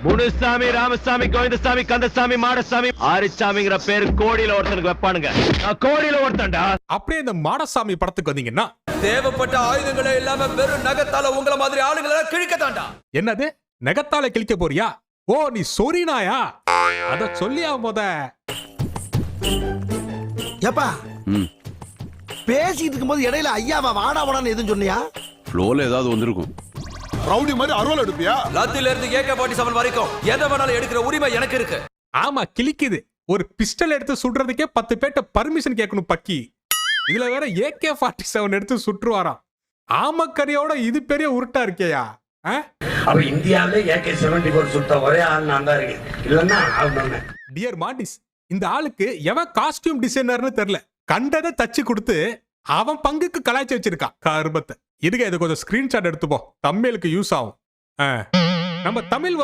முனுசாமி, ராமசாமி, கோவிந்தசாமி, கந்தசாமி, மாடசாமி, ஆரிச்சாமிங்கிற பேரு கோடியில ஒருத்தனுக்கு வைப்பானுங்க. கோடியில ஒருத்தன்டா. அப்படியே இந்த மாடசாமி படத்துக்கு வந்தீங்கன்னா தேவைப்பட்ட ஆயுதங்களே இல்லாம வெறும் நகத்தால உங்கள மாதிரி ஆளுங்களை கிழிக்கத்தாண்டா. என்னது நகத்தால கிழிக்க போறியா? ஓ நீ சொரினாயா? அத சொல்லியா முத. ஏப்பா பேசிட்டு இருக்கும்போது இடையில ஐயாவா வாடா வாடான்னு எதுவும் சொன்னியா? ஃப்ளோல ஏதாவது வந்திருக்கும். ரவுடி மாதிரி அருவாள் எடுப்பியா? லத்தில இருந்து AK-47 வரைக்கும் எதை வேணாலும் எடுக்கிற உரிமை எனக்கு இருக்கு. ஆமா கிழிக்குது. ஒரு பிஸ்டல் எடுத்து சுடுறதுக்கே 10 பேர்ட்ட பர்மிஷன் கேட்கணும் பக்கி. இதுல வேற AK-47 எடுத்து சுற்றுவாராம். ஆமக்கரியோட இது பெரிய உருட்டா இருக்கேயா? அப்ப இந்தியாவிலே AK-74 சுட்ட ஒரே ஆள் நான் தான் இருக்கேன். இல்லன்னா டியர் மாண்டிஸ், இந்த ஆளுக்கு எவன் காஸ்டியூம் டிசைனர்னு தெரியல. கண்டதை தச்சு கொடுத்து அவன் பங்குக்கு கலாய்ச்சி வச்சிருக்கான் கருபத்தை. இதுக்கு இதை கொஞ்சம் ஸ்கிரீன்ஷாட் எடுத்துப்போம், தமிழுக்கு யூஸ் ஆகும். நம்ம தமிழ்